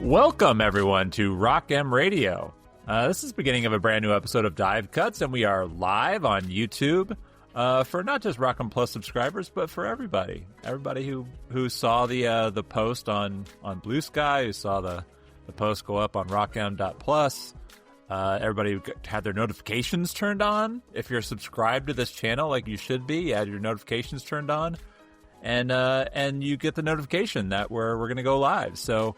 Welcome, everyone, to Rock M Radio. This is the beginning of a brand new episode of Dive Cuts, and we are live on YouTube for not just Rock M Plus subscribers, but for everybody. Everybody who saw the post on Blue Sky, who saw the post go up on rockm.plus. Everybody who had their notifications turned on. If you're subscribed to this channel like you should be, you had your notifications turned on, and you get the notification that we're going to go live. So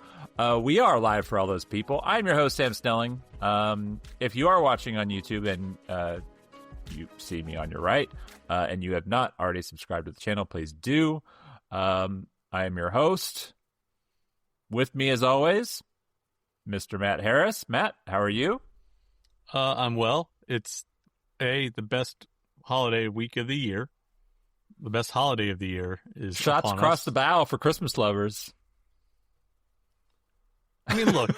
we are live for all those people. I'm your host, Sam Snelling. If you are watching on YouTube and you see me on your right, and you have not already subscribed to the channel, please do. I am your host. With me, as always, Mr. Matt Harris. Matt, how are you? I'm well. It's the best holiday week of the year. The best holiday of the year is shots across the bow for Christmas lovers. I mean, look,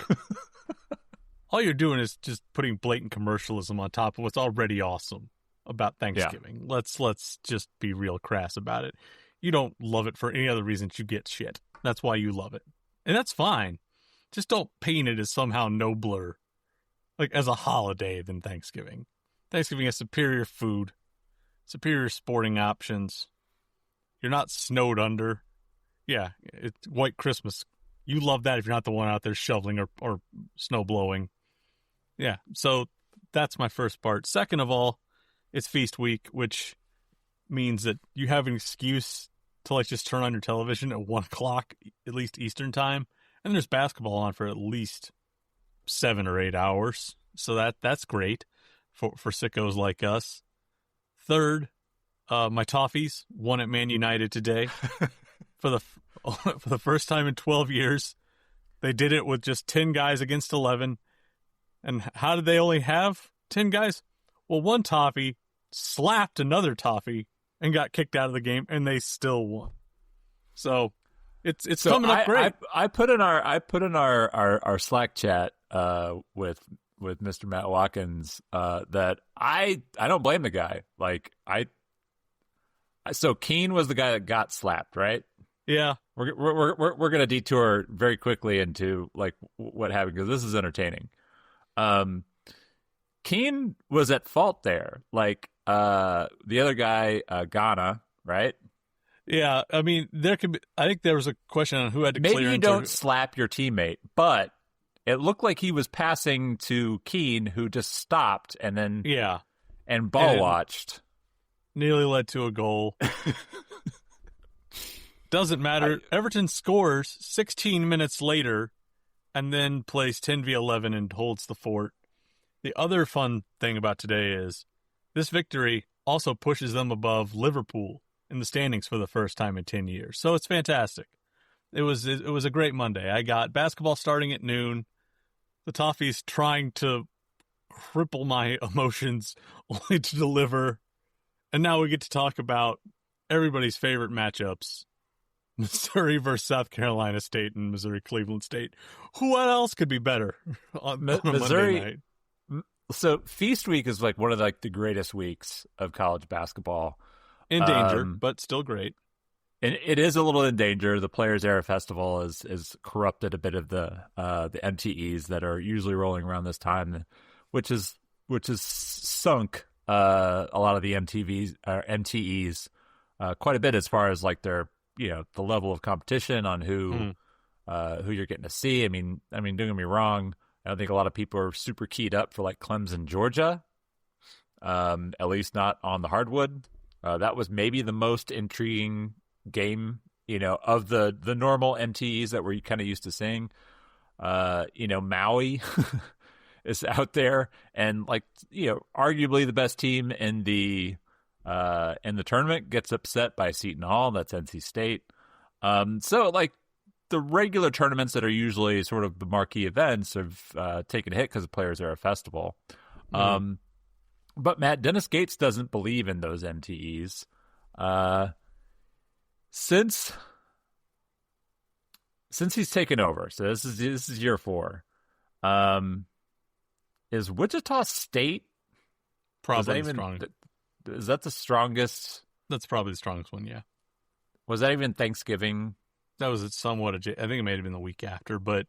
all you're doing is just putting blatant commercialism on top of what's already awesome about Thanksgiving. Yeah. Let's just be real crass about it. You don't love it for any other reason. You get shit. That's why you love it. And that's fine. Just don't paint it as somehow nobler, like as a holiday, than Thanksgiving. Thanksgiving has superior food, superior sporting options. You're not snowed under. Yeah, it's white Christmas. You love that if you're not the one out there shoveling or snow blowing. Yeah, so that's my first part. Second of all, it's feast week, which means that you have an excuse to like just turn on your television at 1 o'clock, at least Eastern time, and there's basketball on for at least 7 or 8 hours. So that's great for sickos like us. Third, my Toffees won at Man United today. For the first time in 12 years, they did it with just 10 guys against 11. And how did they only have 10 guys? Well, one Toffee slapped another Toffee and got kicked out of the game, and they still won. So it's coming up great. I put in our Slack chat with Mr. Matt Watkins that I don't blame the guy. So Keane was the guy that got slapped, right? Yeah, we're gonna detour very quickly into like what happened because this is entertaining. Keane was at fault there, like the other guy, Ghana, right? Yeah, I mean there could be. I think there was a question on who had to maybe clear. Maybe you don't slap your teammate, but it looked like he was passing to Keane, who just stopped and then and ball watched. Nearly led to a goal. Doesn't matter. Everton scores 16 minutes later and then plays 10v11 and holds the fort. The other fun thing about today is this victory also pushes them above Liverpool in the standings for the first time in 10 years. So it's fantastic. It was a great Monday. I got basketball starting at noon. The Toffees trying to cripple my emotions only to deliver. And now we get to talk about everybody's favorite matchups. Missouri versus South Carolina State and Missouri-Cleveland State. What else could be better on Missouri, Monday night? So Feast Week is like one of the greatest weeks of college basketball. In danger, but still great. And it is a little in danger. The Players Era Festival is corrupted a bit of the MTEs that are usually rolling around this time, which is sunk a lot of the MTEs quite a bit as far as like their the level of competition on who you're getting to see. I mean, don't get me wrong. I don't think a lot of people are super keyed up for like Clemson, Georgia. At least not on the hardwood. That was maybe the most intriguing game, of the normal MTEs that we're kind of used to seeing. Maui is out there and arguably the best team in the tournament gets upset by Seton Hall. That's NC State. So like the regular tournaments that are usually sort of the marquee events have taken a hit because the Players Era Festival. But Matt, Dennis Gates doesn't believe in those MTEs. Since he's taken over, so this is year 4. Is Wichita State probably the strongest? Is that the strongest? That's probably the strongest one, yeah. Was that even Thanksgiving? That was somewhat. I think it may have been the week after, but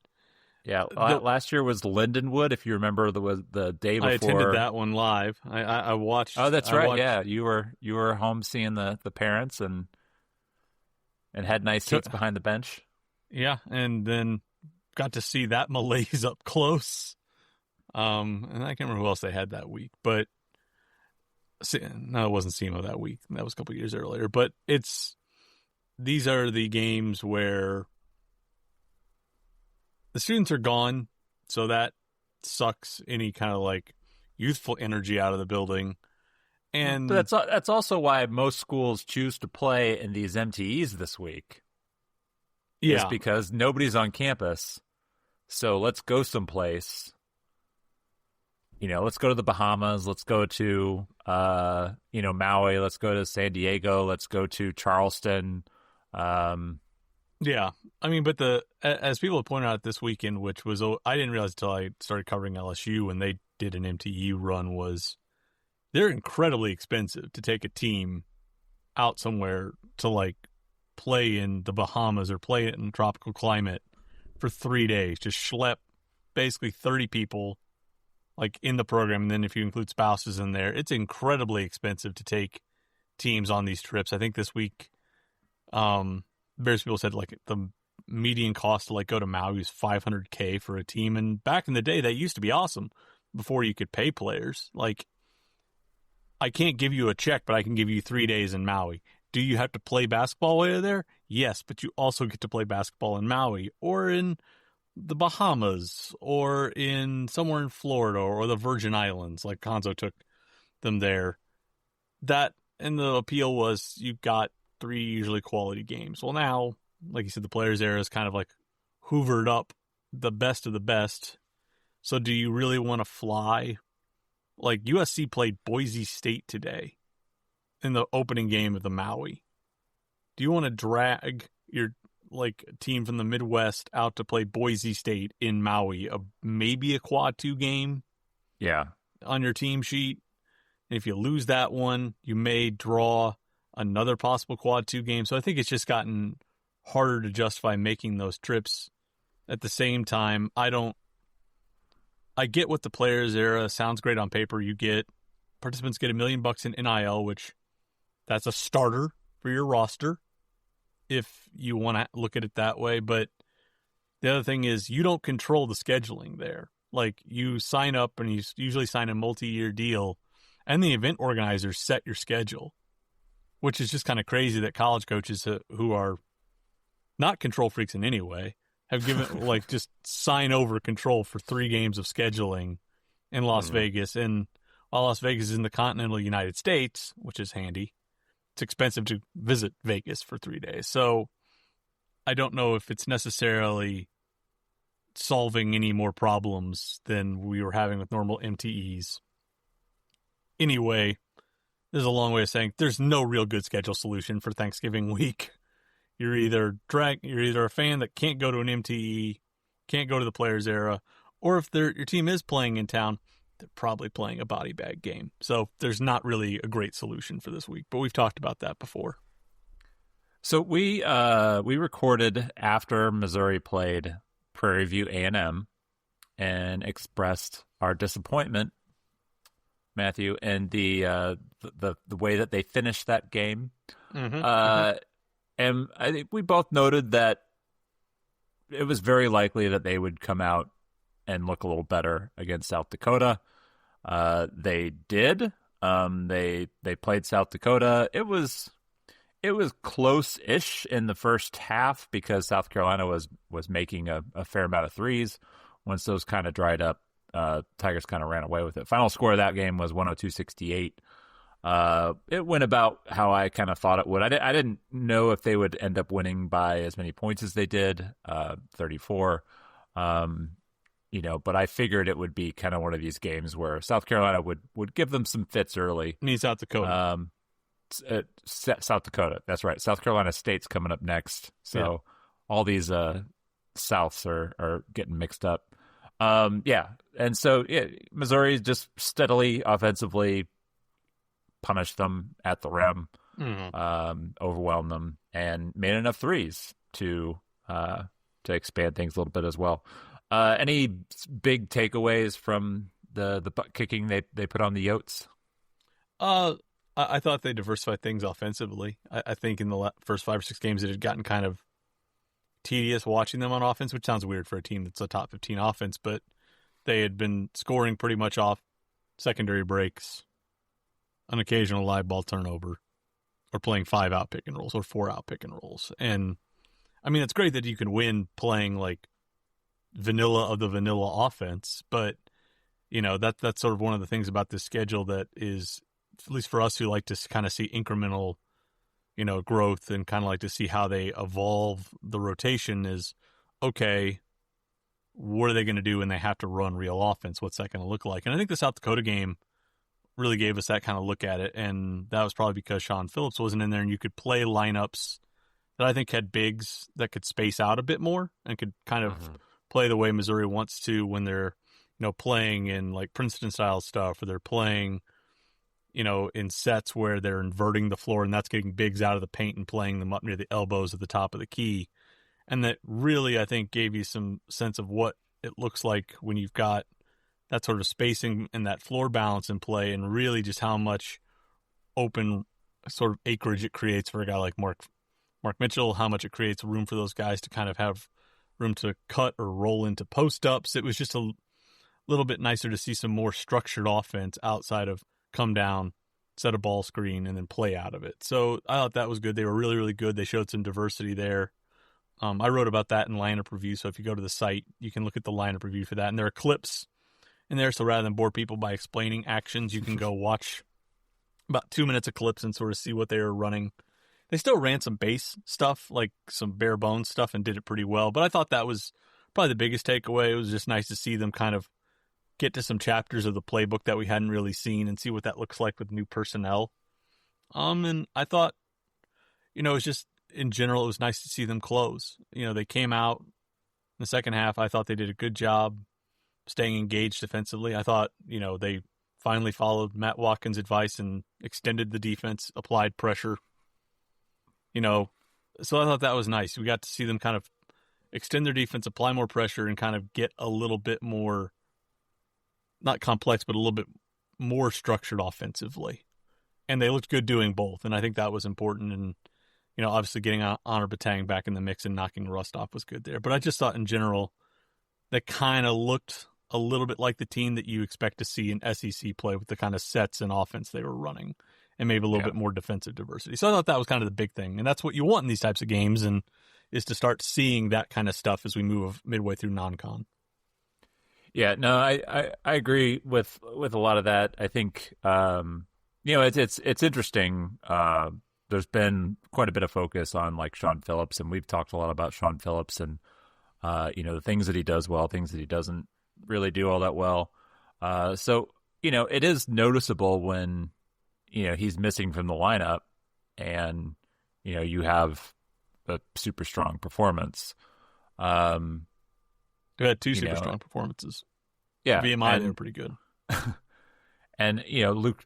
Yeah, last year was Lindenwood. If you remember, the day before. I attended that one live. I watched. Oh, that's right. Yeah, you were home seeing the parents and had nice seats behind the bench. Yeah, and then got to see that malaise up close. And I can't remember who else they had that week, but no, it wasn't SEMO that week. That was a couple years earlier. But these are the games where the students are gone, so that sucks any kind of like youthful energy out of the building. And but that's also why most schools choose to play in these MTEs this week. Yeah, is because nobody's on campus. So let's go someplace. Let's go to the Bahamas. Let's go to Maui. Let's go to San Diego. Let's go to Charleston. Yeah, I mean, but as people have pointed out this weekend, which was I didn't realize until I started covering LSU when they did an MTE run, was they're incredibly expensive to take a team out somewhere to like play in the Bahamas or play it in a tropical climate for 3 days. Just schlep basically 30 people like in the program, and then if you include spouses in there, it's incredibly expensive to take teams on these trips. I think this week, various people said like the median cost to like go to Maui is $500K for a team, and back in the day that used to be awesome before you could pay players. Like, I can't give you a check, but I can give you 3 days in Maui. Do you have to play basketball while you're there? Yes, but you also get to play basketball in Maui or in the Bahamas or in somewhere in Florida or the Virgin Islands, like Konzo took them there. That, and the appeal was you got 3 usually quality games. Well, now, like you said, the Players Era is kind of like hoovered up the best of the best. So do you really want to fly? Like USC played Boise State today in the opening game of the Maui. Do you want to drag your like team from the Midwest out to play Boise State in Maui, maybe a quad 2 game? Yeah. On your team sheet. And if you lose that one, you may draw another possible quad 2 game. So I think it's just gotten harder to justify making those trips. At the same time, I get what the Players Era sounds great on paper. Participants get $1 million in NIL, which that's a starter for your roster if you want to look at it that way. But the other thing is you don't control the scheduling there. Like, you sign up and you usually sign a multi-year deal, and the event organizers set your schedule, which is just kind of crazy that college coaches who are not control freaks in any way have given like just sign over control for 3 games of scheduling in Las Vegas. And while Las Vegas is in the continental United States, which is handy, it's expensive to visit Vegas for 3 days. So I don't know if it's necessarily solving any more problems than we were having with normal MTEs. Anyway, there's a long way of saying there's no real good schedule solution for Thanksgiving week. You're either a fan that can't go to an MTE, can't go to the Players Era, or if your team is playing in town, they're probably playing a body bag game. So there's not really a great solution for this week, but we've talked about that before. So we recorded after Missouri played Prairie View A&M and expressed our disappointment, Matthew, and the way that they finished that game. And I think we both noted that it was very likely that they would come out and look a little better against South Dakota. They did. They played South Dakota. It was close-ish in the first half because South Carolina was making a fair amount of threes. Once those kind of dried up, Tigers kind of ran away with it. Final score of that game was 102-68. It went about how I kind of thought it would. I didn't know if they would end up winning by as many points as they did, 34. But I figured it would be kind of one of these games where South Carolina would give them some fits early. Need South Dakota. South Dakota. That's right. South Carolina State's coming up next. So all these Souths are getting mixed up. And so Missouri just steadily offensively punished them at the rim, overwhelmed them, and made enough threes to expand things a little bit as well. Any big takeaways from the butt kicking they put on the Yotes? I thought they diversified things offensively. I think in the first 5 or 6 games it had gotten kind of tedious watching them on offense, which sounds weird for a team that's a top 15 offense, but they had been scoring pretty much off secondary breaks, an occasional live ball turnover, or playing 5-out pick and rolls or 4-out pick and rolls. And I mean, it's great that you can win playing like vanilla of the vanilla offense, but you know, that's sort of one of the things about this schedule that is, at least for us who like to kind of see incremental, you know, growth and kind of like to see how they evolve the rotation is, okay, what are they going to do when they have to run real offense? What's that going to look like? And I think the South Dakota game really gave us that kind of look at it, and that was probably because Sean Phillips wasn't in there, and you could play lineups that I think had bigs that could space out a bit more and could kind of play the way Missouri wants to when they're, you know, playing in like Princeton-style stuff, or they're playing, you know, in sets where they're inverting the floor, and that's getting bigs out of the paint and playing them up near the elbows at the top of the key. And that really, I think, gave you some sense of what it looks like when you've got that sort of spacing and that floor balance in play, and really just how much open sort of acreage it creates for a guy like Mark Mitchell, how much it creates room for those guys to kind of have room to cut or roll into post-ups. It was just a little bit nicer to see some more structured offense outside of come down, set a ball screen, and then play out of it. So I thought that was good. They were really, really good. They showed some diversity there. I wrote about that in lineup review, so if you go to the site, you can look at the lineup review for that. And there are clips in there, so rather than bore people by explaining actions, you can go watch about 2 minutes of clips and sort of see what they were running. They still ran some base stuff, like some bare bones stuff, and did it pretty well. But I thought that was probably the biggest takeaway. It was just nice to see them kind of get to some chapters of the playbook that we hadn't really seen and see what that looks like with new personnel. And I thought, you know, it's just, in general, it was nice to see them close. You know, they came out in the second half. I thought they did a good job staying engaged defensively. I thought, you know, they finally followed Matt Watkins' advice and extended the defense, applied pressure. You know, so I thought that was nice. We got to see them kind of extend their defense, apply more pressure, and kind of get a little bit more, not complex, but a little bit more structured offensively. And they looked good doing both, and I think that was important. And, you know, obviously getting Honor Batang back in the mix and knocking rust off was good there. But I just thought in general, they kind of looked a little bit like the team that you expect to see in SEC play with the kind of sets and offense they were running, and maybe a little bit more defensive diversity. So I thought that was kind of the big thing. And that's what you want in these types of games, and is to start seeing that kind of stuff as we move midway through non-con. Yeah, no, I agree with a lot of that. I think, you know, it's interesting. There's been quite a bit of focus on like Sean Phillips, and we've talked a lot about Sean Phillips and, you know, the things that he does well, things that he doesn't really do all that well. So, you know, it is noticeable when, you know, he's missing from the lineup and, you know, you have a super strong performance. They had 2 super strong performances. Yeah. VMI, they were pretty good. And, you know, Luke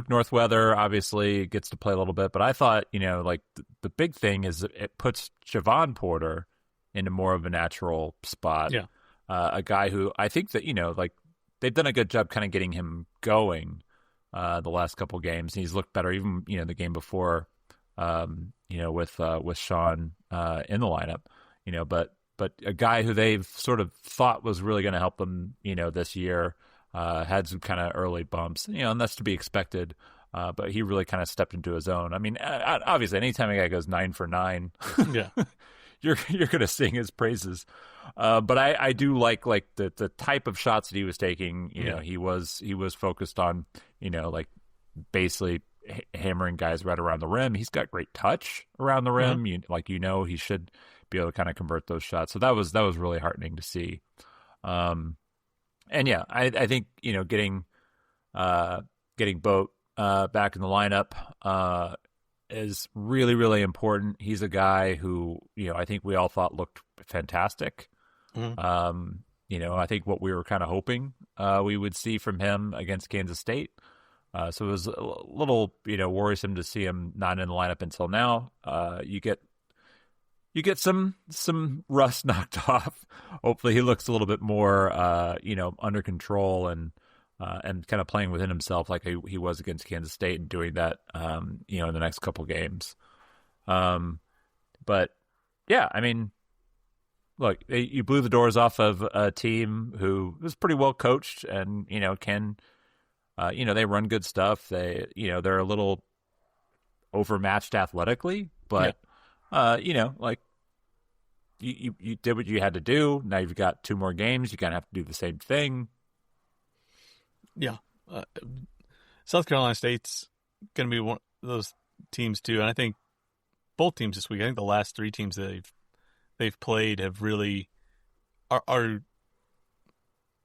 Northweather obviously gets to play a little bit, but I thought, you know, like the big thing is it puts Javon Porter into more of a natural spot. Yeah. A guy who I think that, you know, like they've done a good job kind of getting him going the last couple games. And he's looked better even, you know, the game before, you know, with Sean in the lineup, you know, but a guy who they've sort of thought was really going to help them, you know, this year, had some kind of early bumps, you know, and that's to be expected. But he really kind of stepped into his own. I mean, obviously, anytime a guy goes 9 for 9, yeah, you're going to sing his praises. But I do like the type of shots that he was taking. You know, he was focused on, you know, like basically hammering guys right around the rim. He's got great touch around the rim. You know, he should be able to kind of convert those shots. So that was really heartening to see. And yeah, I think, you know, getting Boat back in the lineup is really, really important. He's a guy who, you know, I think we all thought looked fantastic. You know, I think what we were kind of hoping we would see from him against Kansas State. So it was a little, you know, worrisome to see him not in the lineup until now. You get you get some rust knocked off. Hopefully he looks a little bit more, under control and kind of playing within himself like he was against Kansas State and doing that, in the next couple games. But yeah, I mean, look, you blew the doors off of a team who was pretty well coached and, they run good stuff. They're a little overmatched athletically, but, you did what you had to do. Now you've got 2 more games. You kind of have to do the same thing. Yeah. South Carolina State's going to be one of those teams too. And I think both teams this week, I think the last 3 teams that they've played have really are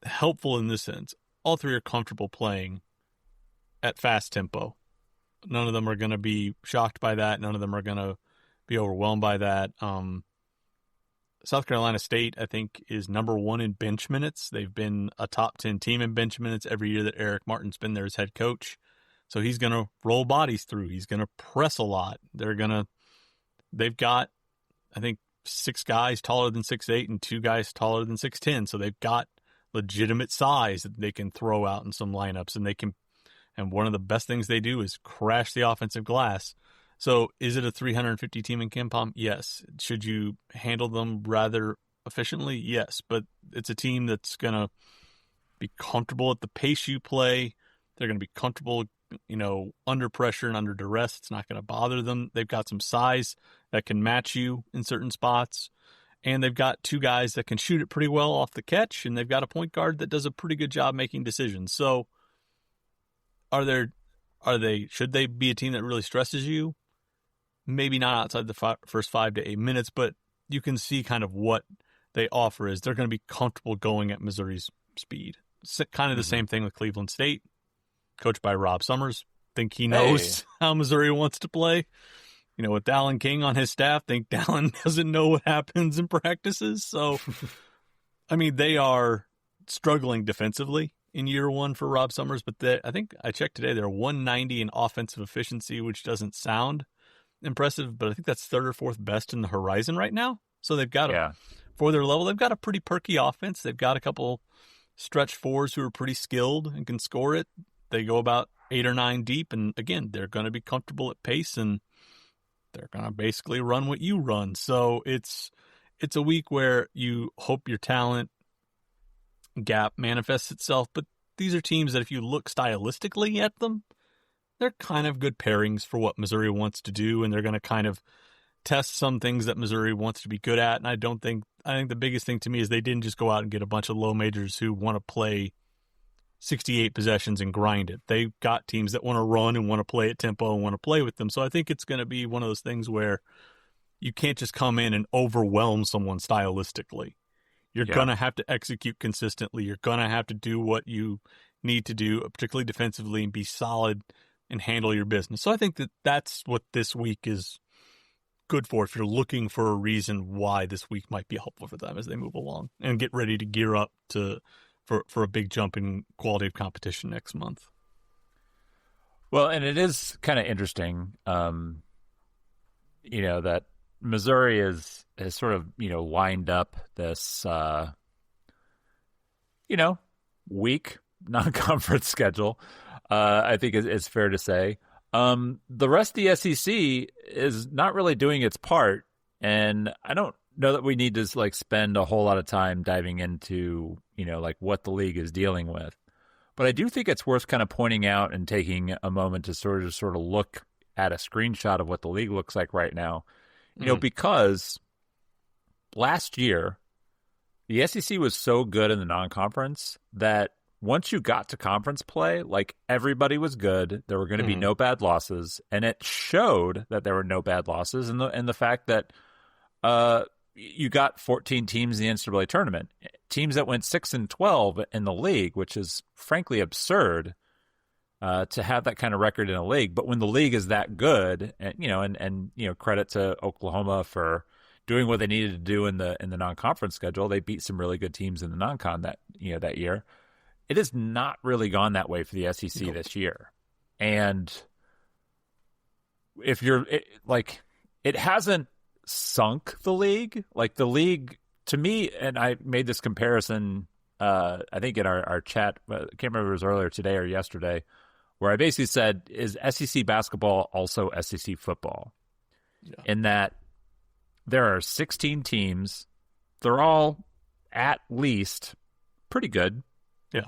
helpful in this sense. All 3 are comfortable playing at fast tempo. None of them are going to be shocked by that. None of them are going to be overwhelmed by that. South Carolina State, I think, is number 1 in bench minutes. They've been a top 10 team in bench minutes every year that Eric Martin's been there as head coach. So he's going to roll bodies through. He's going to press a lot. They've got, I think, 6 guys taller than 6'8" and 2 guys taller than 6'10". So they've got legitimate size that they can throw out in some lineups, and one of the best things they do is crash the offensive glass. So is it a 350 team in KenPom? Yes. Should you handle them rather efficiently? Yes. But it's a team that's going to be comfortable at the pace you play. They're going to be comfortable, under pressure and under duress. It's not going to bother them. They've got some size that can match you in certain spots. And they've got 2 guys that can shoot it pretty well off the catch. And they've got a point guard that does a pretty good job making decisions. So should they be a team that really stresses you? Maybe not outside the first 5 to 8 minutes, but you can see kind of what they offer is they're going to be comfortable going at Missouri's speed. Kind of the same thing with Cleveland State, coached by Rob Summers. Think he knows how Missouri wants to play. With Dallin King on his staff, think Dallin doesn't know what happens in practices. So, I mean, they are struggling defensively in year 1 for Rob Summers, but I think I checked today, they're 190 in offensive efficiency, which doesn't sound impressive, but I think that's 3rd or 4th best in the Horizon right now. So they've got for their level, they've got a pretty perky offense. They've got a couple stretch 4s who are pretty skilled and can score it. They go about 8 or 9 deep, and again, they're going to be comfortable at pace, and they're going to basically run what you run. So it's a week where you hope your talent gap manifests itself, but these are teams that if you look stylistically at them, they're kind of good pairings for what Missouri wants to do, and they're going to kind of test some things that Missouri wants to be good at. And I think the biggest thing to me is they didn't just go out and get a bunch of low majors who want to play 68 possessions and grind it. They've got teams that want to run and want to play at tempo and want to play with them. So I think it's going to be one of those things where you can't just come in and overwhelm someone stylistically. You're going to have to execute consistently. You're going to have to do what you need to do, particularly defensively, and be solid and handle your business. So I think that's what this week is good for if you're looking for a reason why this week might be helpful for them as they move along and get ready to gear up for a big jump in quality of competition next month. Well, and it is kind of interesting, that Missouri has sort of, lined up this, weak non-conference schedule. I think it's fair to say. The rest of the SEC is not really doing its part, and I don't know that we need to spend a whole lot of time diving into what the league is dealing with. But I do think it's worth kind of pointing out and taking a moment to sort of look at a screenshot of what the league looks like right now. Because last year the SEC was so good in the non-conference that once you got to conference play, everybody was good. There were going to be no bad losses, and it showed that there were no bad losses, and the fact that you got 14 teams in the NCAA tournament, teams that went 6-12 in the league, which is frankly absurd to have that kind of record in a league. But when the league is that good, and credit to Oklahoma for doing what they needed to do in the non-conference schedule, they beat some really good teams in the non-con that year. It has not really gone that way for the SEC this year. And if it hasn't sunk the league. Like the league, to me, and I made this comparison, I think in our chat, I can't remember if it was earlier today or yesterday, where I basically said, is SEC basketball also SEC football? Yeah. In that there are 16 teams. They're all at least pretty good. Yeah.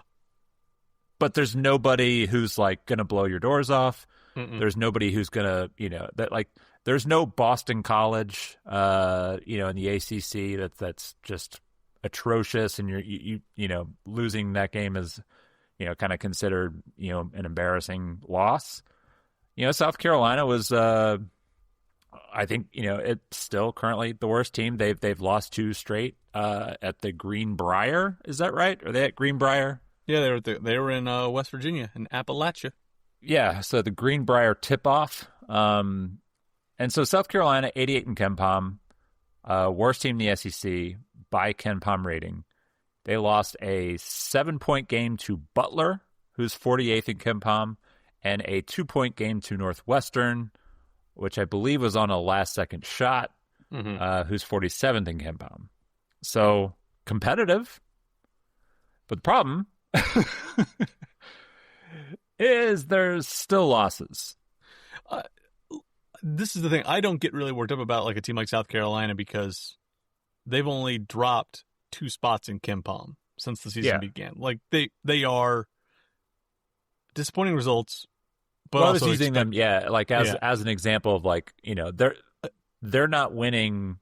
But there's nobody who's like going to blow your doors off. Mm-mm. There's nobody who's going to, that like, there's no Boston College, in the ACC that's just atrocious, and you losing that game is, kind of considered, an embarrassing loss. South Carolina was, I think, it's still currently the worst team. They've lost 2 straight at the Greenbrier. Is that right? Are they at Greenbrier? Yeah, they were in West Virginia, in Appalachia. Yeah, so the Greenbrier tip-off. And so South Carolina, 88 in KenPom, worst team in the SEC by KenPom rating. They lost a 7-point game to Butler, who's 48th in KenPom, and a 2-point game to Northwestern, which I believe was on a last-second shot, who's 47th in KenPom. So competitive, but the problem is there's still losses. This is the thing. I don't get really worked up about like a team like South Carolina because they've only dropped 2 spots in KenPom since the season began. Like they are disappointing results, but I also was using them, as an example of like, they're not winning.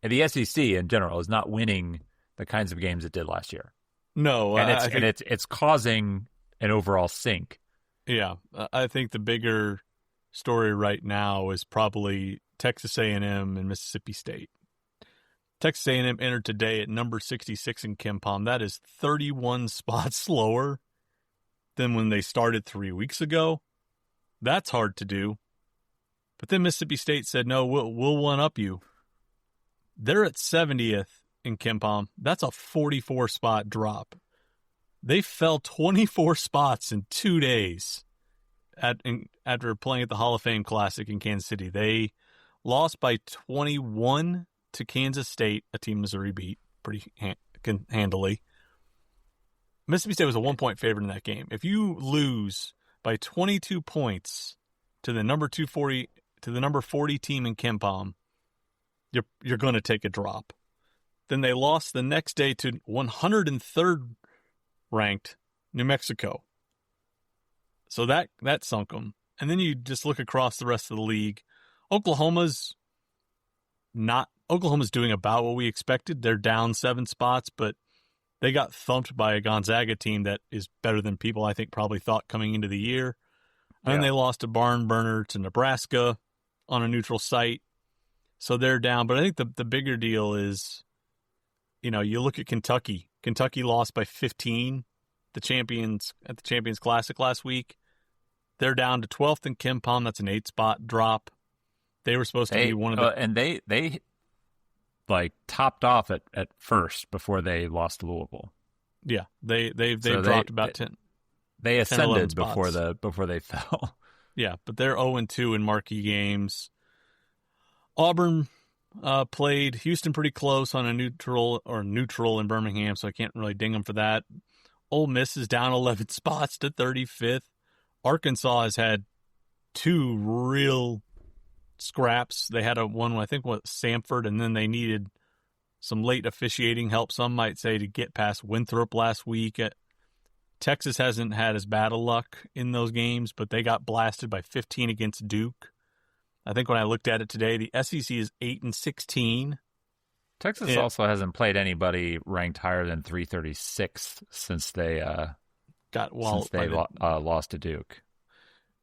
And the SEC in general is not winning the kinds of games it did last year. No, and it's causing an overall sink. Yeah, I think the bigger story right now is probably Texas A&M and Mississippi State. Texas A&M entered today at number 66 in KenPom. That is 31 spots lower than when they started 3 weeks ago. That's hard to do. But then Mississippi State said, no, we'll one-up you. They're at 70th in KenPom. That's a 44-spot drop. They fell 24 spots in 2 days after playing at the Hall of Fame Classic in Kansas City. They lost by 21 to Kansas State, a team Missouri beat pretty handily. Mississippi State was a 1-point favorite in that game. If you lose by 22 points to the number 40 team in KenPom, you're going to take a drop. Then they lost the next day to 103rd ranked New Mexico. So that sunk them. And then you just look across the rest of the league. Oklahoma's doing about what we expected. They're down 7 spots, but they got thumped by a Gonzaga team that is better than people I think probably thought coming into the year. And then they lost a barn burner to Nebraska on a neutral site. So they're down. But I think the bigger deal is, you look at Kentucky. Kentucky lost by 15 at the Champions Classic last week. They're down to 12th in KenPom. That's an 8-spot drop. They were supposed to be one of the... and they like topped off at first before they lost to Louisville. Yeah, they've dropped about 10. They ascended 10, before they fell. Yeah, but they're 0-2 in marquee games. Auburn played Houston pretty close on a neutral in Birmingham, so I can't really ding them for that. Ole Miss is down 11 spots to 35th. Arkansas has had 2 real scraps. They had one, I think, with Samford, and then they needed some late officiating help, some might say, to get past Winthrop last week. Texas hasn't had as bad a luck in those games, but they got blasted by 15 against Duke. I think when I looked at it today, the SEC is 8-16. Texas also hasn't played anybody ranked higher than 336 since they lost to Duke.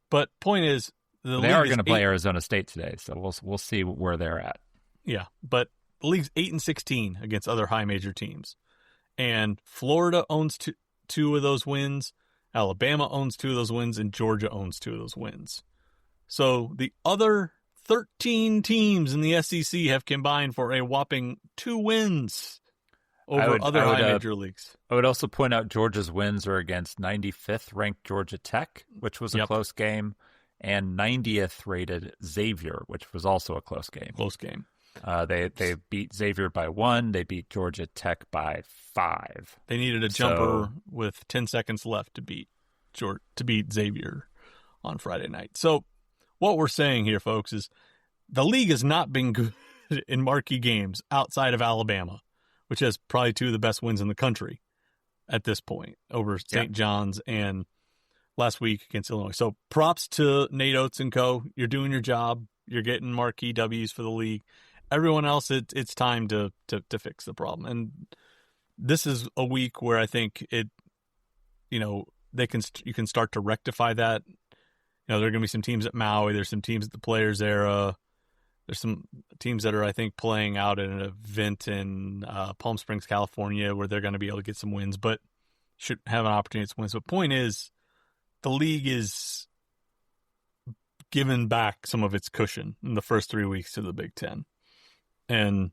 But point is, they are going to play Arizona State today, so we'll see where they're at. Yeah, but the league's 8-16 against other high major teams, and Florida owns two of those wins, Alabama owns 2 of those wins, and Georgia owns 2 of those wins. So the other 13 teams in the SEC have combined for a whopping 2 wins over other high major leagues. I would also point out Georgia's wins are against 95th ranked Georgia Tech, which was a close game, and 90th rated Xavier, which was also a close game. Close game. They beat Xavier by 1. They beat Georgia Tech by 5. They needed a jumper with 10 seconds left to beat Xavier on Friday night. So what we're saying here, folks, is the league has not been good in marquee games outside of Alabama, which has probably 2 of the best wins in the country at this point over St. John's and last week against Illinois. So props to Nate Oates and co. You're doing your job. You're getting marquee W's for the league. Everyone else, it's time to fix the problem. And this is a week where I think you can start to rectify that. There are going to be some teams at Maui. There's some teams at the Players Era. There's some teams that are, I think, playing out at an event in Palm Springs, California, where they're going to be able to get some wins, but should have an opportunity to win. So the point is, the league is given back some of its cushion in the first 3 weeks to the Big Ten. And,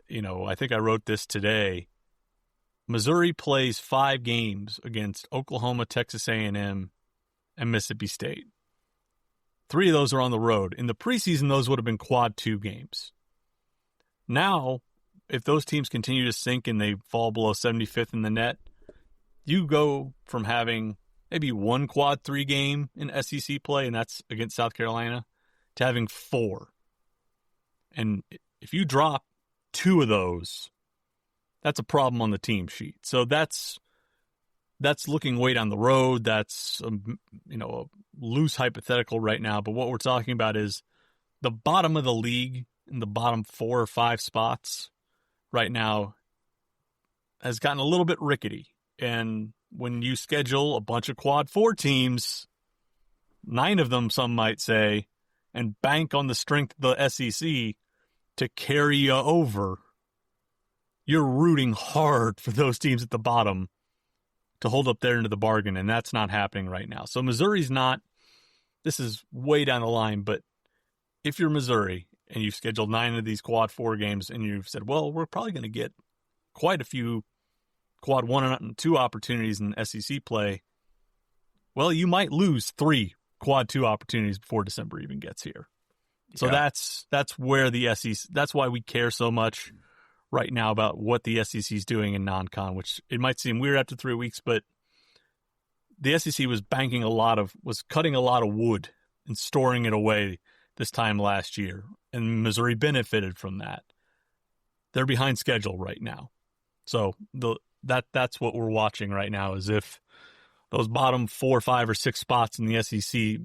I think I wrote this today. Missouri plays 5 games against Oklahoma, Texas A&M, and Mississippi State. 3 of those are on the road. In the preseason, those would have been quad 2 games. Now, if those teams continue to sink and they fall below 75th in the net, you go from having maybe 1 quad 3 game in SEC play, and that's against South Carolina, to having 4. And if you drop 2 of those, that's a problem on the team sheet. So that's looking way down the road. That's a loose hypothetical right now. But what we're talking about is the bottom of the league in the bottom 4 or 5 spots right now has gotten a little bit rickety. And when you schedule a bunch of quad 4 teams, 9 of them, some might say, and bank on the strength of the SEC to carry you over, you're rooting hard for those teams at the bottom to hold up their end of the bargain, and that's not happening right now. So Missouri's not, this is way down the line, but if you're Missouri and you've scheduled 9 of these quad 4 games and you've said, well, we're probably going to get quite a few quad 1 and 2 opportunities in SEC play, well, you might lose 3 quad 2 opportunities before December even gets here. So that's where the SEC, that's why we care so much right now about what the SEC is doing in non-con, which it might seem weird after 3 weeks, but the SEC was was cutting a lot of wood and storing it away this time last year, and Missouri benefited from that. They're behind schedule right now. So that's what we're watching right now, is if those bottom 4, 5, or 6 spots in the SEC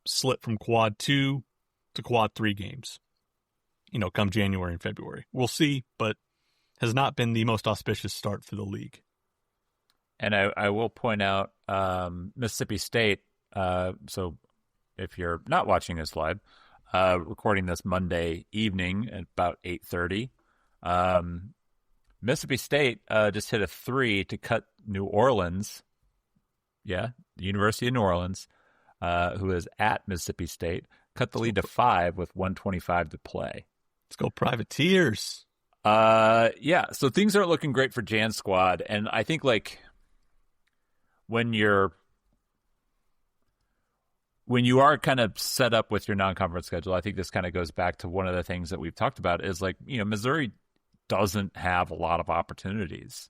slip from quad 2 to quad 3 games, come January and February. We'll see, but has not been the most auspicious start for the league. And I will point out Mississippi State, so if you're not watching this live, recording this Monday evening at about 8:30, Mississippi State just hit a 3 to cut New Orleans, the University of New Orleans, who is at Mississippi State, cut the lead to 5 with 1:25 to play. Let's go Privateers. So things aren't looking great for Jan's squad, and I think when you are kind of set up with your non-conference schedule, I think this kind of goes back to one of the things that we've talked about is Missouri doesn't have a lot of opportunities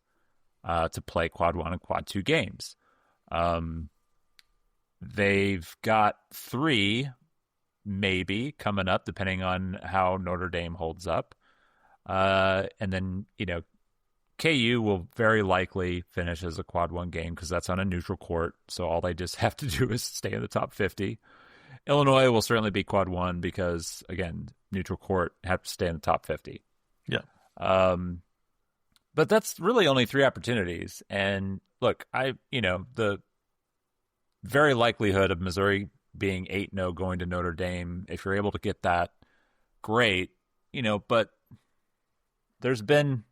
to play quad 1 and quad 2 games. They've got 3 maybe coming up, depending on how Notre Dame holds up. And then, KU will very likely finish as a quad 1 game because that's on a neutral court. So all they just have to do is stay in the top 50. Illinois will certainly be quad 1 because, again, neutral court, have to stay in the top 50. Yeah. But that's really only 3 opportunities. And look, the very likelihood of Missouri being 8-0 going to Notre Dame, if you're able to get that, great, but there's been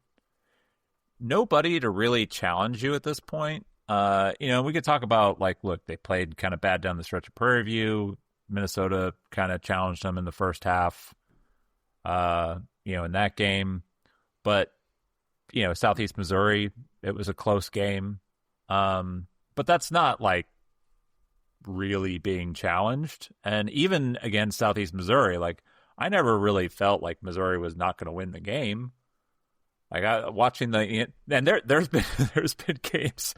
nobody to really challenge you at this point. We could talk about, look, they played kind of bad down the stretch of Prairie View. Minnesota kind of challenged them in the first half, in that game. But, Southeast Missouri, it was a close game. But that's not, really being challenged. And even against Southeast Missouri, I never really felt like Missouri was not going to win the game. Like watching and there's been games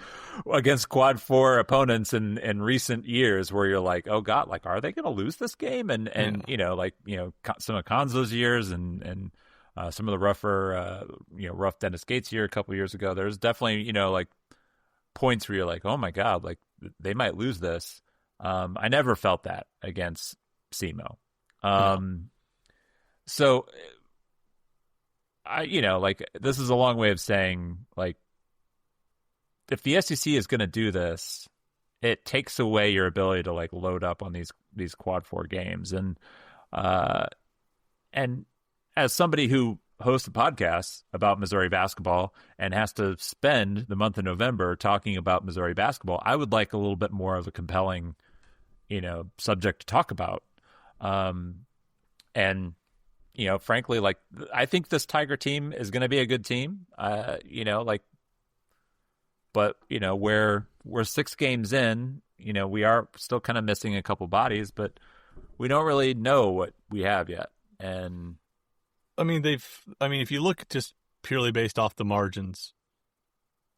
against quad 4 opponents in recent years where you're like, oh God, like are they going to lose this game? And some of Konzo's years and some of the rough Dennis Gates year a couple years ago. There's definitely like points where you're like, oh my God, like they might lose this. I never felt that against SEMO. So. This is a long way of saying, like, if the SEC is going to do this, it takes away your ability to like load up on these quad 4 games. And as somebody who hosts a podcast about Missouri basketball and has to spend the month of November talking about Missouri basketball, I would like a little bit more of a compelling, subject to talk about. Frankly, like I think this Tiger team is going to be a good team. But we're 6 games in. We are still kind of missing a couple bodies, but we don't really know what we have yet. And if you look just purely based off the margins,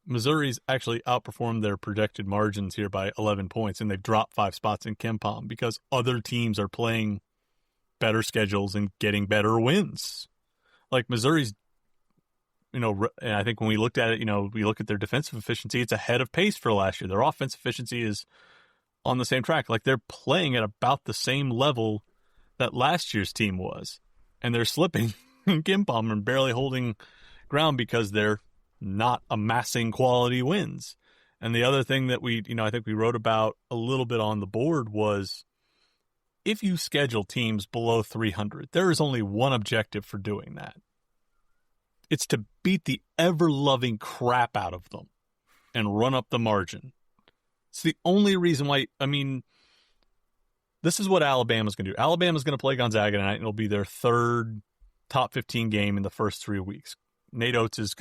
Missouri's actually outperformed their projected margins here by 11 points, and they've dropped 5 spots in KenPom because other teams are playing better schedules and getting better wins. Like Missouri's, and I think when we looked at it, we look at their defensive efficiency, it's ahead of pace for last year. Their offensive efficiency is on the same track. Like they're playing at about the same level that last year's team was. And they're slipping in KenPom and barely holding ground because they're not amassing quality wins. And the other thing that I think we wrote about a little bit on the board was, if you schedule teams below 300, there is only one objective for doing that. It's to beat the ever-loving crap out of them and run up the margin. It's the only reason why, this is what Alabama's going to do. Alabama's going to play Gonzaga tonight, and it'll be their 3rd top 15 game in the first 3 weeks. Nate Oates is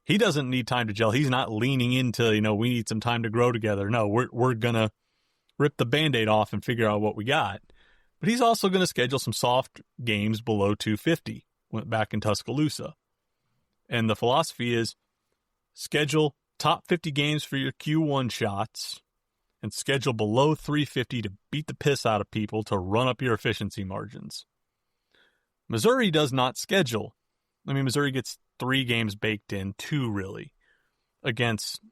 he doesn't need time to gel. He's not leaning into, we need some time to grow together. No, we're going to rip the Band-Aid off and figure out what we got. But he's also going to schedule some soft games below 250, went back in Tuscaloosa. And the philosophy is schedule top 50 games for your Q1 shots and schedule below 350 to beat the piss out of people to run up your efficiency margins. Missouri does not schedule. Missouri gets 3 games baked in, 2 really, against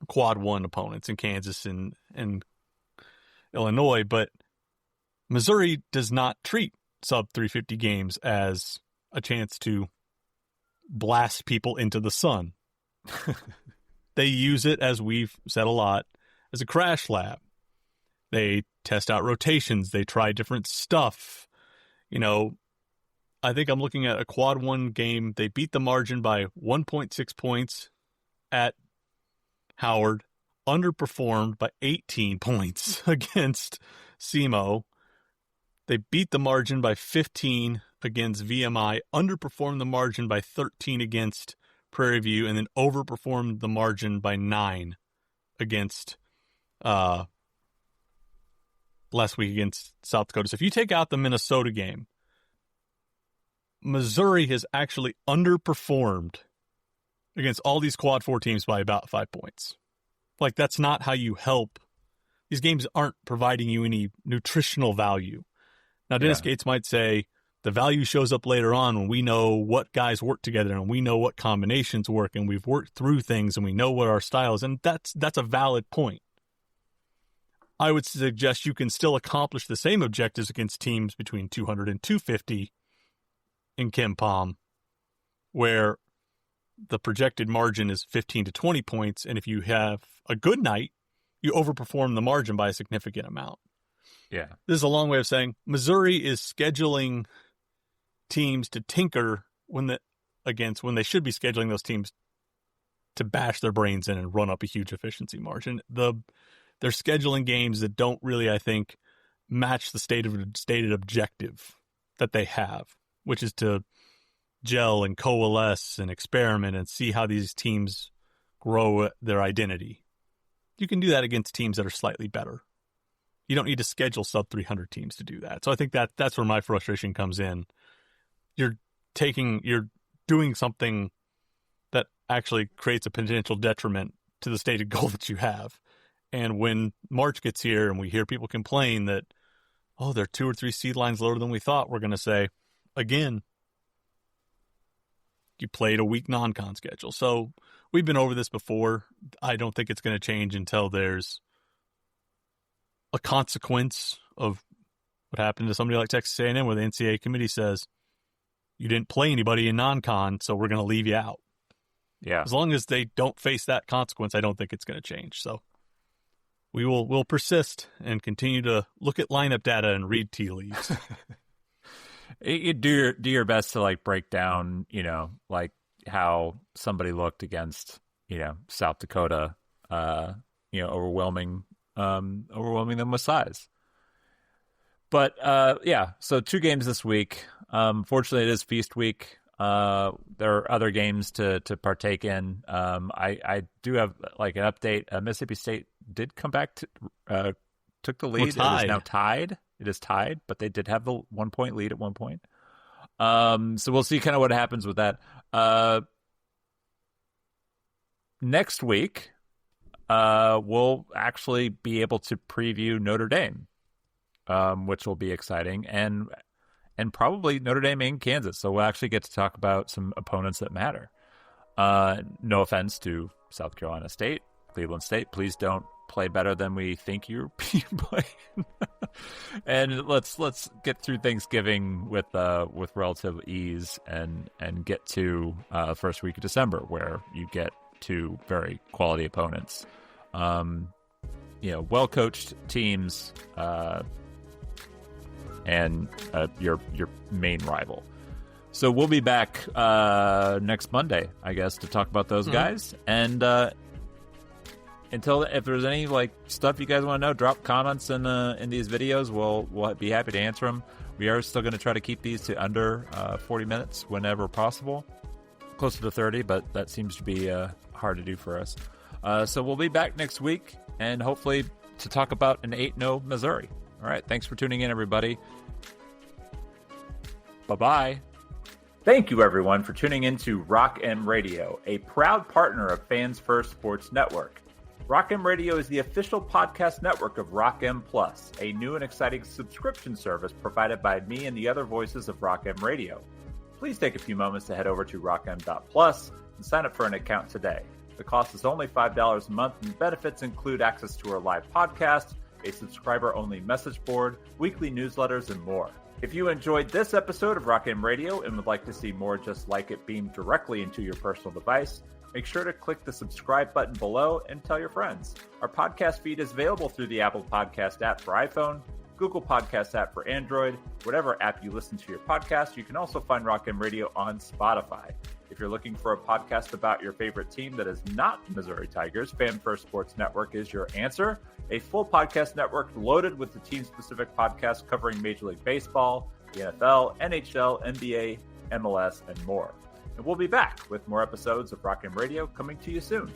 quad 1 opponents in Kansas and Illinois, but Missouri does not treat sub 350 games as a chance to blast people into the sun. They use it, as we've said a lot, as a crash lab. They test out rotations. They try different stuff. I think I'm looking at a quad 1 game. They beat the margin by 1.6 points at Howard, underperformed by 18 points against SEMO. They beat the margin by 15 against VMI, underperformed the margin by 13 against Prairie View, and then overperformed the margin by 9 against last week against South Dakota. So if you take out the Minnesota game, Missouri has actually underperformed against all these quad 4 teams by about 5 points. Like, that's not how you help. These games aren't providing you any nutritional value. Now, Dennis Gates might say the value shows up later on when we know what guys work together and we know what combinations work and we've worked through things and we know what our style is. And that's a valid point. I would suggest you can still accomplish the same objectives against teams between 200 and 250 in KenPom, where the projected margin is 15 to 20 points, and if you have a good night, you overperform the margin by a significant amount. Yeah. This is a long way of saying Missouri is scheduling teams to tinker when they should be scheduling those teams to bash their brains in and run up a huge efficiency margin. They're scheduling games that don't really, I think, match the stated objective that they have, which is to gel and coalesce and experiment and see how these teams grow their identity. You can do that against teams that are slightly better. You don't need to schedule sub 300 teams to do that. So I think that's where my frustration comes in. You're doing something that actually creates a potential detriment to the stated goal that you have. And when March gets here and we hear people complain that, oh, they're 2 or 3 seed lines lower than we thought, we're going to say, again, you played a weak non-con schedule. So we've been over this before. I don't think it's going to change until there's a consequence of what happened to somebody like Texas A&M, where the NCAA committee says, you didn't play anybody in non-con, so we're going to leave you out. Yeah. As long as they don't face that consequence, I don't think it's going to change. So we'll persist and continue to look at lineup data and read tea leaves. You do your best to like break down, like how somebody looked against, South Dakota, overwhelming them with size. But so 2 games this week. Fortunately, it is feast week. There are other games to partake in. I do have like an update. Mississippi State did come back to took the lead. It is now tied. It is tied, but they did have the 1-point lead at one point. So we'll see kind of what happens with that. Next week, we'll actually be able to preview Notre Dame, which will be exciting, and probably Notre Dame and Kansas. So we'll actually get to talk about some opponents that matter. No offense to South Carolina State, Cleveland State. Please don't play better than we think you're playing. And let's get through Thanksgiving with relative ease and get to first week of December, where you get 2 very quality opponents. Well coached teams, and your main rival. So we'll be back next Monday, I guess, to talk about those guys. And if there's any like stuff you guys want to know, drop comments in these videos. We'll be happy to answer them. We are still going to try to keep these to under 40 minutes whenever possible, closer to 30, but that seems to be hard to do for us. So we'll be back next week, and hopefully to talk about an 8-0 Missouri. All right, thanks for tuning in, everybody. Bye-bye. Thank you, everyone, for tuning in to Rock M Radio, a proud partner of Fans First Sports Network. Rock M Radio is the official podcast network of Rock M Plus, a new and exciting subscription service provided by me and the other voices of Rock M Radio. Please take a few moments to head over to rockm.plus and sign up for an account today. The cost is only $5 a month, and benefits include access to our live podcast, a subscriber-only message board, weekly newsletters, and more. If you enjoyed this episode of Rock M Radio and would like to see more just like it beamed directly into your personal device, make sure to click the subscribe button below and tell your friends. Our podcast feed is available through the Apple Podcast app for iPhone, Google Podcast app for Android, whatever app you listen to your podcast. You can also find Rock M Radio on Spotify. If you're looking for a podcast about your favorite team that is not Missouri Tigers, Fan First Sports Network is your answer. A full podcast network loaded with the team-specific podcasts covering Major League Baseball, the NFL, NHL, NBA, MLS, and more. And we'll be back with more episodes of Rock M Radio coming to you soon.